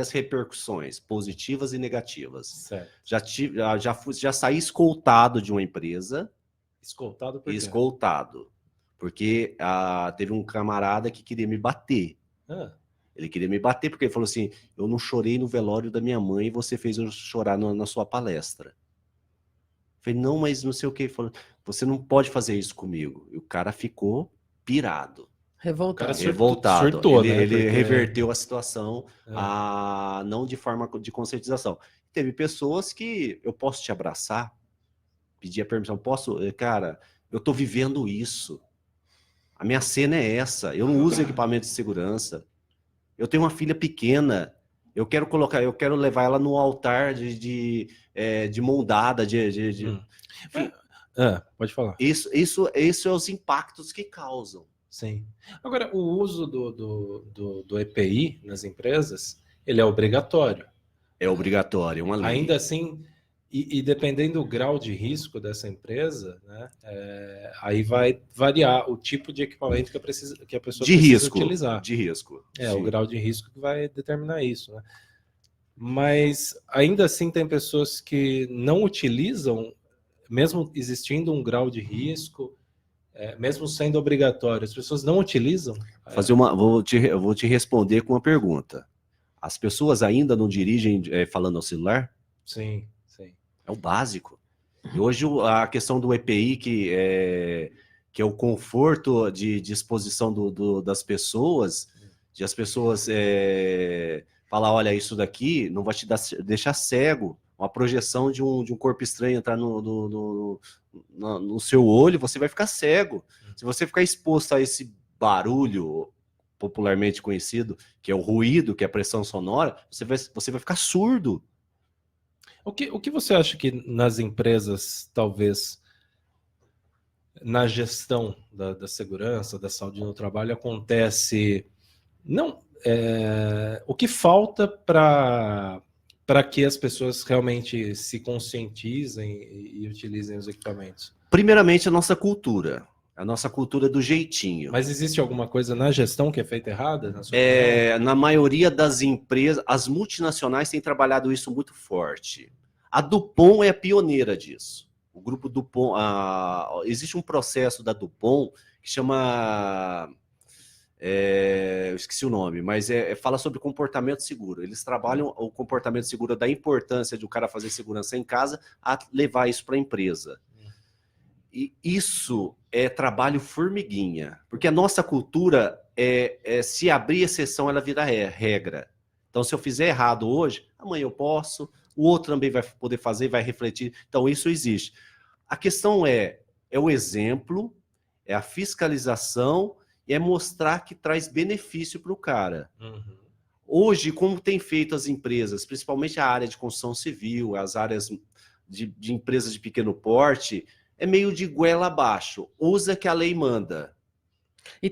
repercussões, positivas e negativas. Certo. Já saí escoltado de uma empresa. Escoltado por quê? Escoltado. Porque teve um camarada que queria me bater. Ele queria me bater porque ele falou assim, eu não chorei no velório da minha mãe e você fez eu chorar na sua palestra. Eu falei, não, mas não sei o que. Ele falou, você não pode fazer isso comigo. E o cara ficou pirado. Revoltado. Revoltado. Surtou, né? Ele reverteu a situação, não de forma de conscientização. Teve pessoas que eu posso te abraçar, pedir a permissão, posso, cara, eu tô vivendo isso. A minha cena é essa, eu não uso equipamento de segurança. Eu tenho uma filha pequena, eu quero levar ela no altar de mão dada, enfim, pode falar. Isso é os impactos que causam. Sim. Agora, o uso do EPI nas empresas, ele é obrigatório. É obrigatório, é uma lei. Ainda assim, e dependendo do grau de risco dessa empresa, né, aí vai variar o tipo de equipamento que a pessoa precisa utilizar. De risco. O grau de risco que vai determinar isso, né? Mas ainda assim tem pessoas que não utilizam, mesmo existindo um grau de risco, mesmo sendo obrigatório, as pessoas não utilizam? Eu vou te responder com uma pergunta. As pessoas ainda não dirigem falando ao celular? Sim, sim. É o básico. E hoje a questão do EPI, que é o conforto de exposição das pessoas, de as pessoas falar, olha, isso daqui não vai te deixar cego. Uma projeção de um corpo estranho entrar no seu olho, você vai ficar cego. Se você ficar exposto a esse barulho popularmente conhecido, que é o ruído, que é a pressão sonora, você vai ficar surdo. O que você acha que nas empresas talvez na gestão da segurança, da saúde no trabalho acontece... Não, o que falta para que as pessoas realmente se conscientizem e utilizem os equipamentos? Primeiramente, a nossa cultura do jeitinho. Mas existe alguma coisa na gestão que é feita errada? Na sua opinião? Na maioria das empresas, as multinacionais têm trabalhado isso muito forte. A Dupont é a pioneira disso. O grupo Dupont, existe um processo da Dupont que chama... eu esqueci o nome, mas fala sobre comportamento seguro. Eles trabalham o comportamento seguro da importância de o cara fazer segurança em casa a levar isso para a empresa. E isso é trabalho formiguinha, porque a nossa cultura se abrir exceção, ela vira regra. Então, se eu fizer errado hoje, amanhã eu posso, o outro também vai poder fazer, vai refletir. Então, isso existe. A questão é o exemplo, é a fiscalização, e é mostrar que traz benefício para o cara. Uhum. Hoje, como tem feito as empresas, principalmente a área de construção civil, as áreas de empresas de pequeno porte, é meio de goela abaixo. Usa que a lei manda. E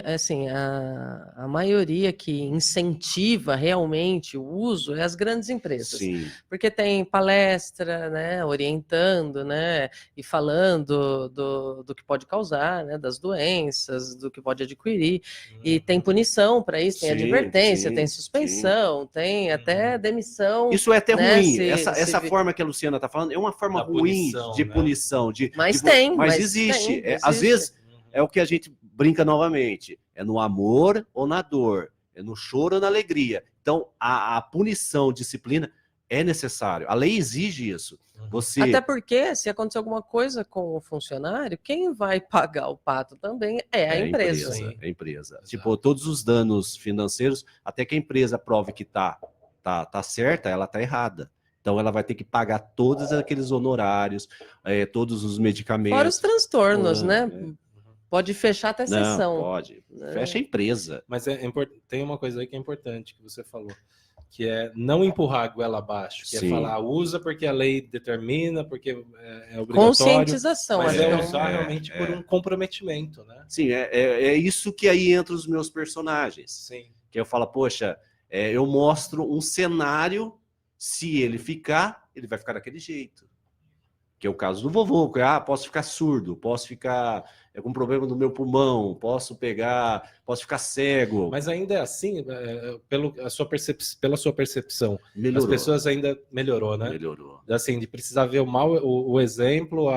assim, a maioria que incentiva realmente o uso é as grandes empresas. Sim. Porque tem palestra, né, orientando, né, e falando do que pode causar, né, das doenças, do que pode adquirir. E tem punição para isso, tem advertência, tem suspensão, tem até demissão. Isso é até né, ruim. Essa forma que a Luciana está falando é uma forma ruim de punição. Mas existe. Às vezes é o que a gente brinca novamente. É no amor ou na dor. É no choro ou na alegria. Então, a punição, disciplina é necessário. A lei exige isso. Até porque, se acontecer alguma coisa com o funcionário, quem vai pagar o pato também é a empresa. É a empresa. Tipo, todos os danos financeiros, até que a empresa prove que tá certa, ela tá errada. Então, ela vai ter que pagar todos aqueles honorários, todos os medicamentos. Fora os transtornos, né? Pode fechar até sessão. Não, pode. Fecha a empresa. Mas tem uma coisa aí que é importante que você falou, que é não empurrar a goela abaixo, que é falar, usa porque a lei determina, porque é obrigatório. Conscientização. Mas usar realmente por um comprometimento, né? Sim, é isso que aí entra os meus personagens. Sim. Que eu falo, poxa, eu mostro um cenário, se ele ficar, ele vai ficar daquele jeito. Que é o caso do vovô, que posso ficar surdo, posso ficar com problema no meu pulmão, posso ficar cego. Mas ainda é assim, pela sua percepção, melhorou. As pessoas ainda melhorou, né? Melhorou. Assim, de precisar ver o exemplo,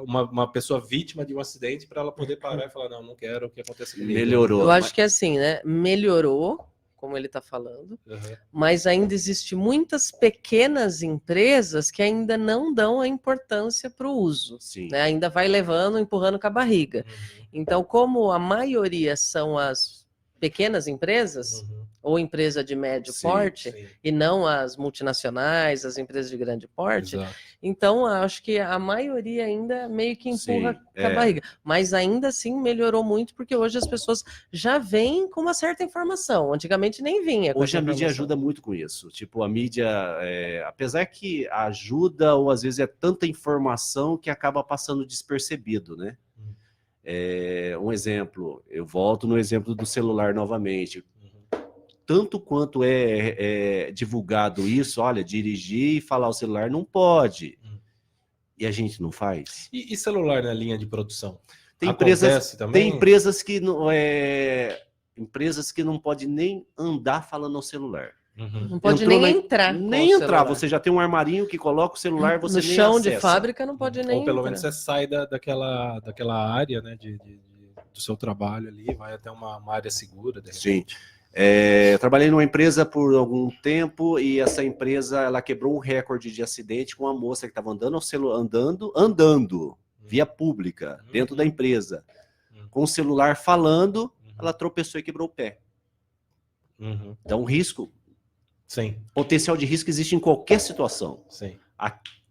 uma pessoa vítima de um acidente para ela poder parar e falar, não quero que aconteça comigo. Melhorou. Eu acho que é assim, né? Melhorou, como ele está falando, mas ainda existe muitas pequenas empresas que ainda não dão a importância para o uso, né? Ainda vai levando, empurrando com a barriga. Então, como a maioria são as pequenas empresas, ou empresa de médio porte, e não as multinacionais, as empresas de grande porte, então acho que a maioria ainda meio que empurra com a barriga. Mas ainda assim melhorou muito, porque hoje as pessoas já vêm com uma certa informação. Antigamente nem vinha. Hoje a mídia ajuda muito com isso. Tipo, a mídia, apesar que ajuda, ou às vezes é tanta informação que acaba passando despercebido, né? Um exemplo, eu volto no exemplo do celular novamente. Tanto quanto é divulgado isso, olha, dirigir e falar o celular não pode. E a gente não faz. E celular na linha de produção? Tem empresas que não podem nem andar falando ao celular. Não pode nem entrar. Nem entrar. Você já tem um armarinho que coloca o celular, você nem chão acessa. De fábrica não pode nem Ou pelo entrar. menos você sai daquela área, né, do seu trabalho ali, vai até uma área segura, de repente. Sim. Eu trabalhei numa empresa por algum tempo e essa empresa ela quebrou um recorde de acidente com uma moça que estava andando via pública, dentro da empresa, com o celular falando, ela tropeçou e quebrou o pé. Então, risco, potencial de risco existe em qualquer situação.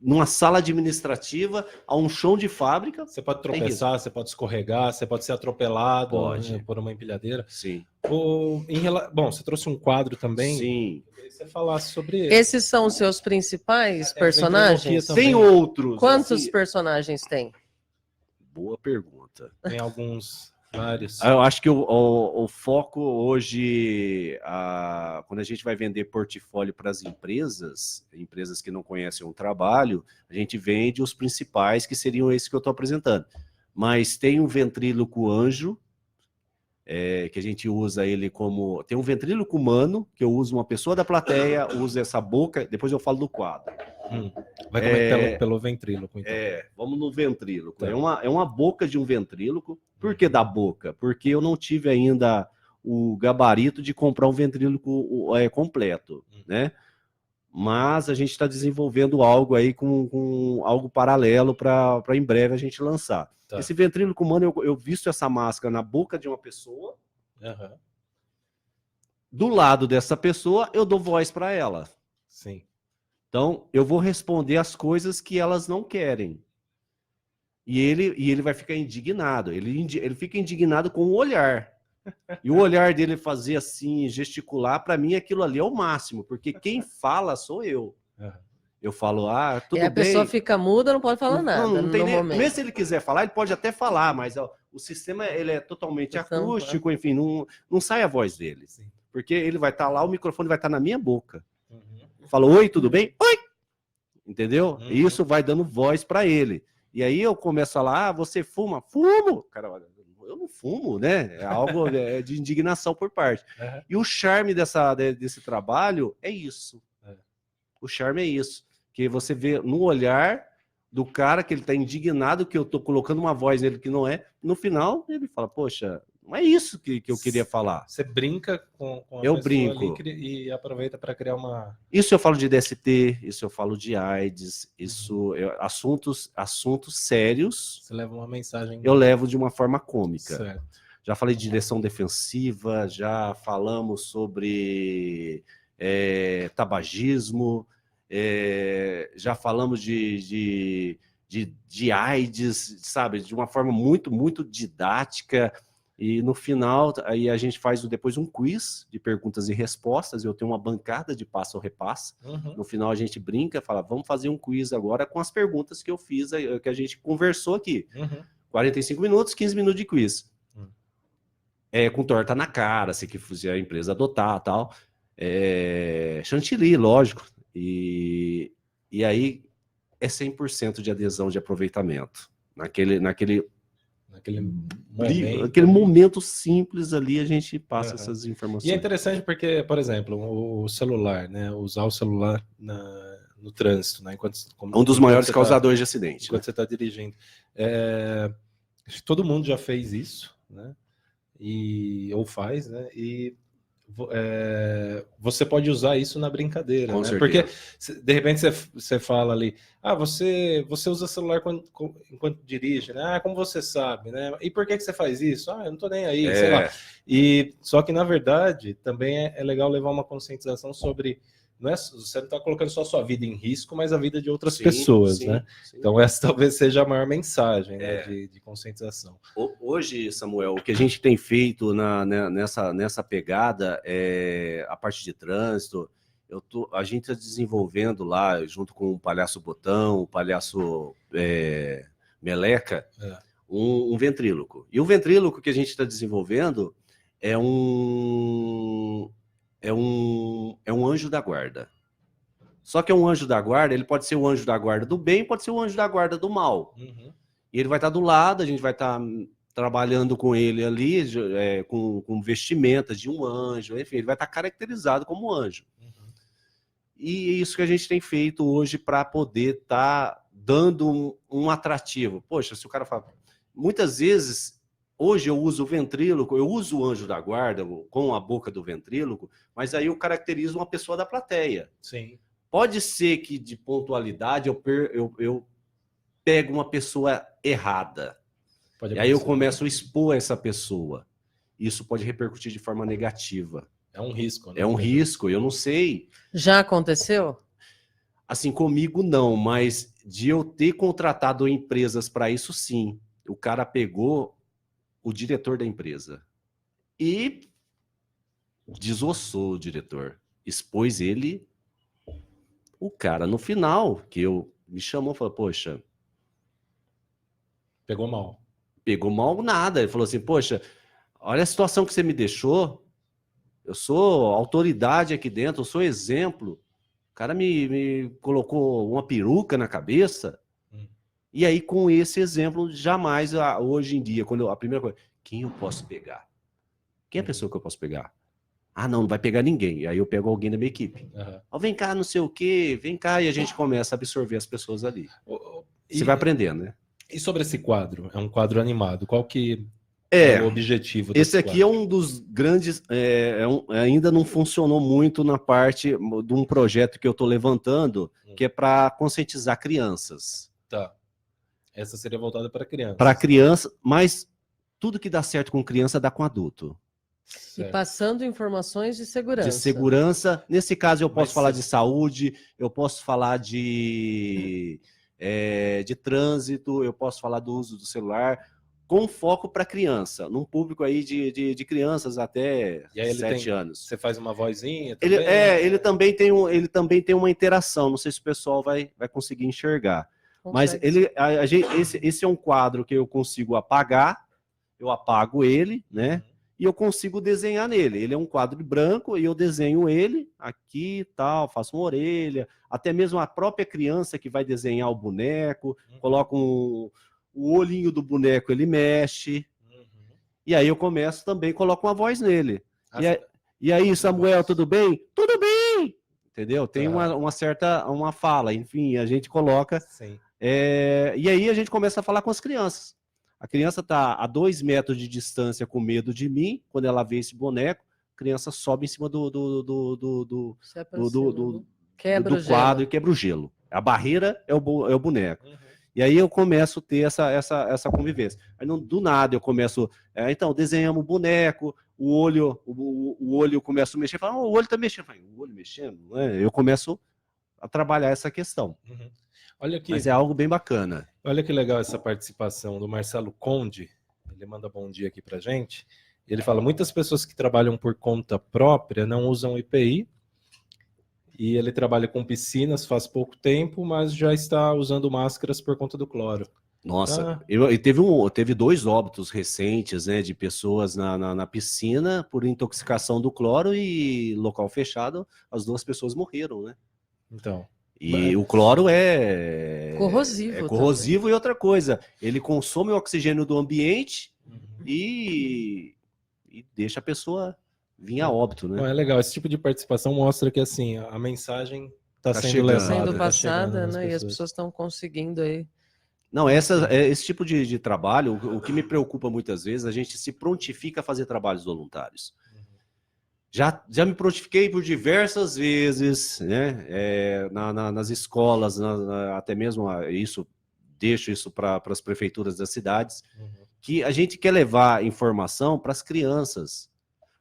Numa sala administrativa, a um chão de fábrica. Você pode tropeçar, você pode escorregar, você pode ser atropelado, né, por uma empilhadeira. Sim. Bom, você trouxe um quadro também. Sim. Eu queria que você falasse sobre ele. Esses são os seus principais personagens? Tem outros. Quantos personagens tem? Boa pergunta. Tem vários. Eu acho que o foco hoje, quando a gente vai vender portfólio para as empresas que não conhecem um trabalho, a gente vende os principais, que seriam esses que eu estou apresentando. Mas tem um ventríloco anjo, que a gente usa ele como... Tem um ventríloco humano, que eu uso uma pessoa da plateia, uso essa boca, depois eu falo do quadro. Vai começar pelo ventríloco, então. Vamos no ventríloco. Tá. É uma boca de um ventríloco. Por que da boca? Porque eu não tive ainda o gabarito de comprar um ventríloco completo, né? Mas a gente está desenvolvendo algo aí com algo paralelo para em breve a gente lançar. Tá. Esse ventríloco humano, eu visto essa máscara na boca de uma pessoa. Uhum. Do lado dessa pessoa, eu dou voz para ela. Sim. Então, eu vou responder as coisas que elas não querem. E ele vai ficar indignado. Ele fica indignado com o olhar. E o olhar dele fazer assim, gesticular, para mim aquilo ali é o máximo, porque quem fala sou eu. Uhum. Eu falo, tudo E a bem. pessoa fica muda, não pode falar nada Não tem no nem, momento. mesmo se ele quiser falar, ele pode até falar, mas o sistema ele é totalmente acústico, enfim, não sai a voz dele. Sim. Porque ele vai estar lá, o microfone vai estar na minha boca. Uhum. Fala, oi, tudo bem? Oi! Entendeu? Uhum. E isso vai dando voz para ele. E aí eu começo a falar, você fuma? Fumo! Cara, eu não fumo, né? É algo de indignação por parte. Uhum. E o charme desse trabalho é isso. O charme é isso. Que você vê no olhar do cara que ele está indignado que eu estou colocando uma voz nele que não é. No final, ele fala, poxa, não é isso que eu queria falar. Você brinca com a Eu pessoa brinco. ali e aproveita para criar uma... Isso eu falo de DST, isso eu falo de AIDS, assuntos sérios. Você leva uma mensagem... Eu levo de uma forma cômica. Certo. Já falei de direção defensiva, já falamos sobre tabagismo, já falamos de AIDS, sabe, de uma forma muito, muito didática. E no final, aí a gente faz depois um quiz de perguntas e respostas. Eu tenho uma bancada de passa ou repassa. Uhum. No final a gente brinca, fala, vamos fazer um quiz agora com as perguntas que eu fiz, que a gente conversou aqui. Uhum. 45 minutos, 15 minutos de quiz. Com torta na cara, se que a empresa adotar, tal. Chantilly, lógico. E aí é 100% de adesão, de aproveitamento. Naquele momento simples ali, a gente passa essas informações. E é interessante porque, por exemplo, o celular, né? Usar o celular no trânsito, né? Um dos maiores causadores de acidente. Enquanto você está dirigindo. Acho que todo mundo já fez isso, né? Ou faz, né? E você pode usar isso na brincadeira, Com né? certeza. Porque de repente você fala ali, você usa celular enquanto dirige, né? Como você sabe, né? E por que você faz isso? Eu não tô nem aí, sei lá. E só que na verdade também é legal levar uma conscientização sobre, você não está colocando só a sua vida em risco, mas a vida de outras pessoas, né? Sim. Então essa talvez seja a maior mensagem, né, de conscientização. Hoje, Samuel, o que a gente tem feito nessa pegada a parte de trânsito, a gente está desenvolvendo lá, junto com o Palhaço Botão, o Palhaço Meleca, um ventríloco. E o ventríloco que a gente está desenvolvendo é um anjo da guarda. Só que é um anjo da guarda, ele pode ser o anjo da guarda do bem, pode ser o anjo da guarda do mal. Uhum. E ele vai estar do lado, a gente vai estar trabalhando com ele ali, com vestimenta de um anjo, enfim, ele vai estar caracterizado como anjo. Uhum. E é isso que a gente tem feito hoje para poder estar dando um atrativo. Poxa, se o cara fala... Muitas vezes... Hoje eu uso o ventríloco, eu uso o anjo da guarda com a boca do ventríloco, mas aí eu caracterizo uma pessoa da plateia. Sim. Pode ser que de pontualidade eu pego uma pessoa errada. E aí eu começo a expor essa pessoa. Isso pode repercutir de forma negativa. É um risco, né? É um risco, eu não sei. Já aconteceu? Assim, comigo não, mas de eu ter contratado empresas para isso, sim. O cara pegou o diretor da empresa e desossou o diretor, expôs ele, o cara no final, me chamou e falou, poxa, pegou mal, pegou mal nada. Ele falou assim, poxa, olha a situação que você me deixou. Eu sou autoridade aqui dentro, eu sou exemplo. O cara me colocou uma peruca na cabeça. E aí, com esse exemplo, jamais, hoje em dia, a primeira coisa, quem eu posso pegar? Quem é a pessoa que eu posso pegar? Ah, não vai pegar ninguém. E aí eu pego alguém da minha equipe. Vem cá, não sei o quê, vem cá, e a gente começa a absorver as pessoas ali. Você vai aprendendo, né? E sobre esse quadro? É um quadro animado. Qual que é o objetivo desse esse aqui quadro? é um dos grandes... ainda não funcionou muito na parte de um projeto que eu estou levantando, que é para conscientizar crianças. Tá. Essa seria voltada para criança. Para criança, mas tudo que dá certo com criança dá com adulto. E passando informações de segurança. De segurança. Nesse caso, eu posso falar de saúde, eu posso falar de trânsito, eu posso falar do uso do celular, com foco para criança, num público aí de crianças até 7 anos. Você faz uma vozinha também? Ele também tem uma interação, não sei se o pessoal vai conseguir enxergar. Mas esse é um quadro que eu consigo apagar, eu apago ele, né? E eu consigo desenhar nele. Ele é um quadro branco e eu desenho ele aqui e tal, faço uma orelha, até mesmo a própria criança que vai desenhar o boneco, coloca o olhinho do boneco, ele mexe. E aí eu começo também, coloco uma voz nele. E aí, Samuel, tudo bem? Tudo bem! Entendeu? Tem uma fala, enfim, a gente coloca. Sim. E aí a gente começa a falar com as crianças. A criança está a 2 metros de distância com medo de mim. Quando ela vê esse boneco, a criança sobe em cima do quadro e quebra o gelo. A barreira é o boneco. E aí eu começo a ter essa convivência. Aí do nada eu começo... então, desenhamos o boneco, o olho começa a mexer. Fala, o olho está mexendo. O olho mexendo? Né? Eu começo a trabalhar essa questão. Olha aqui. Mas é algo bem bacana. Olha que legal essa participação do Marcelo Conde. Ele manda bom dia aqui pra gente. Ele fala, muitas pessoas que trabalham por conta própria não usam EPI. E ele trabalha com piscinas faz pouco tempo, mas já está usando máscaras por conta do cloro. Nossa, teve 2 óbitos recentes, né, de pessoas na piscina por intoxicação do cloro e local fechado, as 2 pessoas morreram, né? Então... E o cloro é corrosivo e outra coisa, ele consome o oxigênio do ambiente e deixa a pessoa vir a óbito, né? É legal, esse tipo de participação mostra que assim, a mensagem está sendo levada. Sendo passada, né? E as pessoas estão conseguindo aí. Não, esse tipo de trabalho, o que me preocupa muitas vezes, a gente se prontifica a fazer trabalhos voluntários. Já me prontifiquei por diversas vezes, né, nas escolas, até mesmo deixo isso para as prefeituras das cidades, que a gente quer levar informação para as crianças,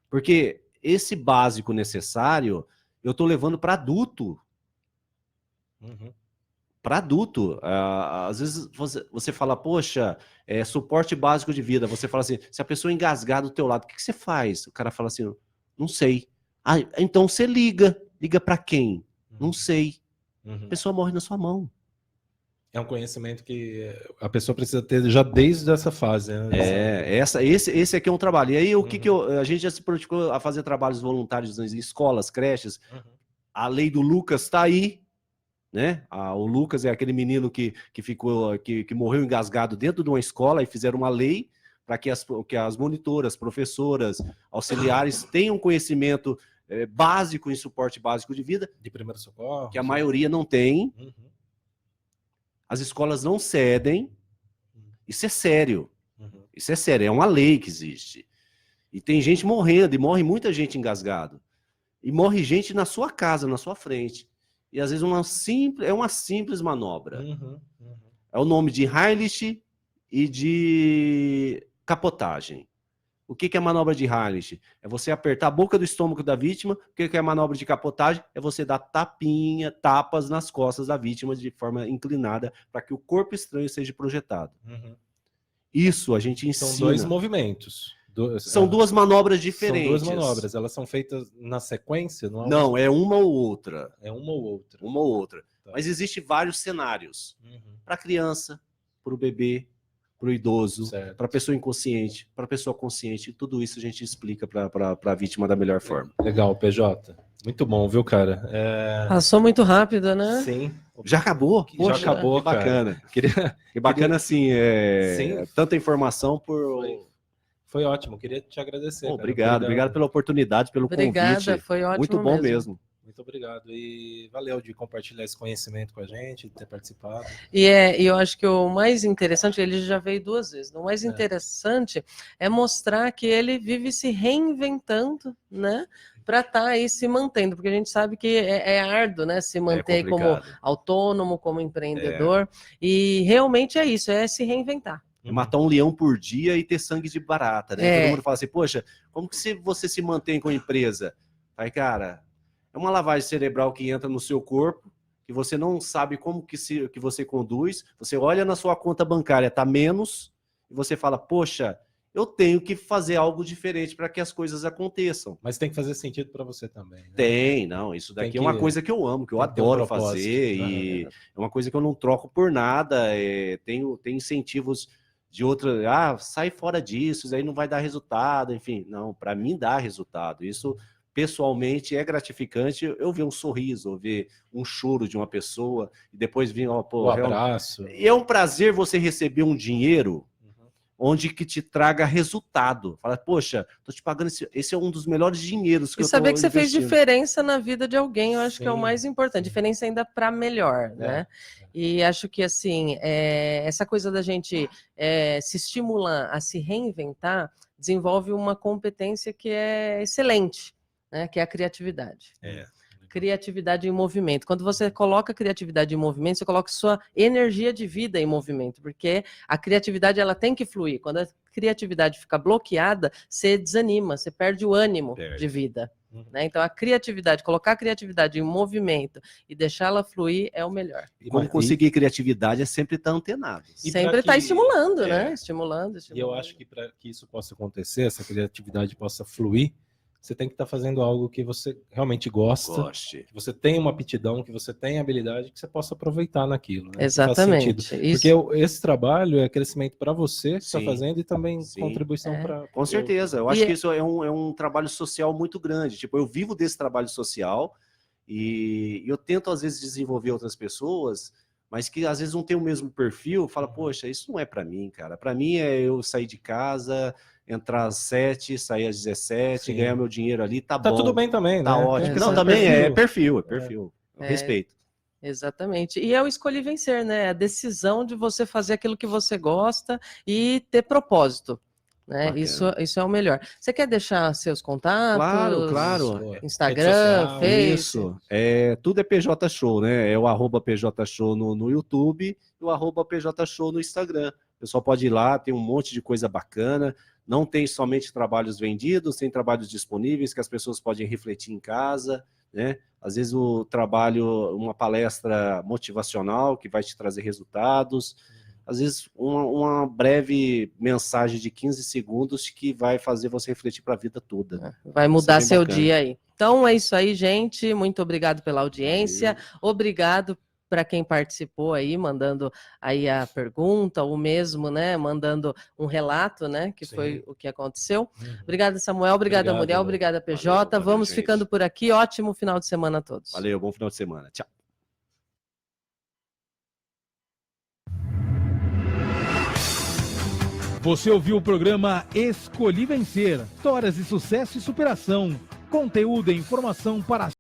porque esse básico necessário eu estou levando para adulto. Para adulto. Às vezes você fala, poxa, suporte básico de vida, você fala assim, se a pessoa engasgar do teu lado, o que você faz? O cara fala assim, não sei. Ah, então você liga para quem? Não sei. A pessoa morre na sua mão. É um conhecimento que a pessoa precisa ter já desde essa fase. Né? Esse aqui é um trabalho. E aí, a gente já se praticou a fazer trabalhos voluntários em escolas, creches. A lei do Lucas está aí, né? O Lucas é aquele menino que morreu engasgado dentro de uma escola e fizeram uma lei para que as monitoras, professoras, auxiliares tenham conhecimento básico em suporte básico de vida. De primeiro socorro. Que a maioria não tem. As escolas não cedem. Isso é sério. Isso é sério. É uma lei que existe. E tem gente morrendo, e morre muita gente engasgado. E morre gente na sua casa, na sua frente. E às vezes é uma simples manobra. É o nome de Heilig e de capotagem. O que é manobra de Heilig? É você apertar a boca do estômago da vítima. O que é manobra de capotagem? É você dar tapas nas costas da vítima de forma inclinada para que o corpo estranho seja projetado. Isso a gente ensina. São 2 movimentos. São 2 manobras diferentes. São 2 manobras. Elas são feitas na sequência? Não, é uma ou outra. É uma ou outra. Uma ou outra. Tá. Mas existem vários cenários. Para a criança, para o bebê, para o idoso, Certo. para a pessoa inconsciente, para a pessoa consciente. Tudo isso a gente explica para a vítima da melhor forma. Legal, PJ. Muito bom, viu, cara? Passou muito rápido, né? Sim. Já acabou? Já Poxa, acabou, que bacana. cara. Queria... Que bacana, assim, Sim. tanta informação por... Foi ótimo, queria te agradecer. Bom, cara. obrigado pela oportunidade, pelo Obrigada, convite. foi ótimo. Muito bom mesmo. Muito obrigado e valeu de compartilhar esse conhecimento com a gente, de ter participado. E eu acho que o mais interessante, ele já veio 2 vezes, o mais interessante é mostrar que ele vive se reinventando, né? Para estar aí se mantendo, porque a gente sabe que é árduo, né? Se manter como autônomo, como empreendedor, e realmente é isso, é se reinventar. É matar um leão por dia e ter sangue de barata, né? Todo mundo fala assim, poxa, como que você se mantém com a empresa? Aí, cara, é uma lavagem cerebral que entra no seu corpo, que você não sabe como que você conduz, você olha na sua conta bancária, tá menos, e você fala, poxa, eu tenho que fazer algo diferente para que as coisas aconteçam. Mas tem que fazer sentido para você também. Né? Tem, não, isso daqui é uma coisa que eu amo, que eu adoro fazer, e é uma coisa que eu não troco por nada, tem incentivos de outra, sai fora disso, isso aí não vai dar resultado, enfim, não, para mim dá resultado, isso pessoalmente é gratificante, eu ver um sorriso, eu ver um choro de uma pessoa, e depois vir, um abraço. E é um prazer você receber um dinheiro onde que te traga resultado. Fala, poxa, tô te pagando, esse é um dos melhores dinheiros que eu tô saber que você fez investindo. diferença na vida de alguém, eu acho que é o mais importante, diferença ainda para melhor, né? E acho que, assim, essa coisa da gente se estimular a se reinventar, desenvolve uma competência que é excelente, né? Que é a criatividade. Criatividade em movimento. Quando você coloca a criatividade em movimento, você coloca sua energia de vida em movimento, porque a criatividade ela tem que fluir. Quando a criatividade fica bloqueada, você desanima, você perde o ânimo de vida. Né? Então, a criatividade, colocar a criatividade em movimento e deixá-la fluir é o melhor. E como conseguir criatividade é sempre estar antenado. Sempre estar estimulando, né? Estimulando. E eu acho que para que isso possa acontecer, essa criatividade possa fluir, você tem que estar fazendo algo que você realmente gosta, que você tem uma aptidão, que você tem habilidade, que você possa aproveitar naquilo. Né? Exatamente. Porque esse trabalho é crescimento para você que está fazendo e também contribuição para... Com certeza. Eu acho que isso é um trabalho social muito grande. Tipo, eu vivo desse trabalho social e eu tento, às vezes, desenvolver outras pessoas, mas que às vezes não tem o mesmo perfil, fala, poxa, isso não é para mim, cara. Para mim é eu sair de casa, entrar às 7, sair às 17, ganhar meu dinheiro ali, tá bom. Tá tudo bem também, né? Tá ótimo. Não, também é perfil. Respeito. Exatamente. E é o escolher vencer, né? A decisão de você fazer aquilo que você gosta e ter propósito. Né? Isso é o melhor. Você quer deixar seus contatos? Claro. Instagram, Facebook? Isso. Tudo é PJ Show, né? É o @PJ Show no YouTube e o @PJ Show no Instagram. O pessoal pode ir lá, tem um monte de coisa bacana. Não tem somente trabalhos vendidos, tem trabalhos disponíveis que as pessoas podem refletir em casa, né? Às vezes o trabalho, uma palestra motivacional que vai te trazer resultados, às vezes uma breve mensagem de 15 segundos que vai fazer você refletir para a vida toda. Vai mudar seu dia aí. Então é isso aí, gente. Muito obrigado pela audiência. Obrigado para quem participou aí, mandando aí a pergunta, ou mesmo, né, mandando um relato, né, que foi o que aconteceu. Obrigada, Samuel, obrigada, Muriel, obrigada, PJ. Vamos ficando por aqui. Ótimo final de semana a todos. Valeu, bom final de semana. Tchau. Você ouviu o programa Escolhi Vencer. Histórias de sucesso e superação. Conteúdo e informação para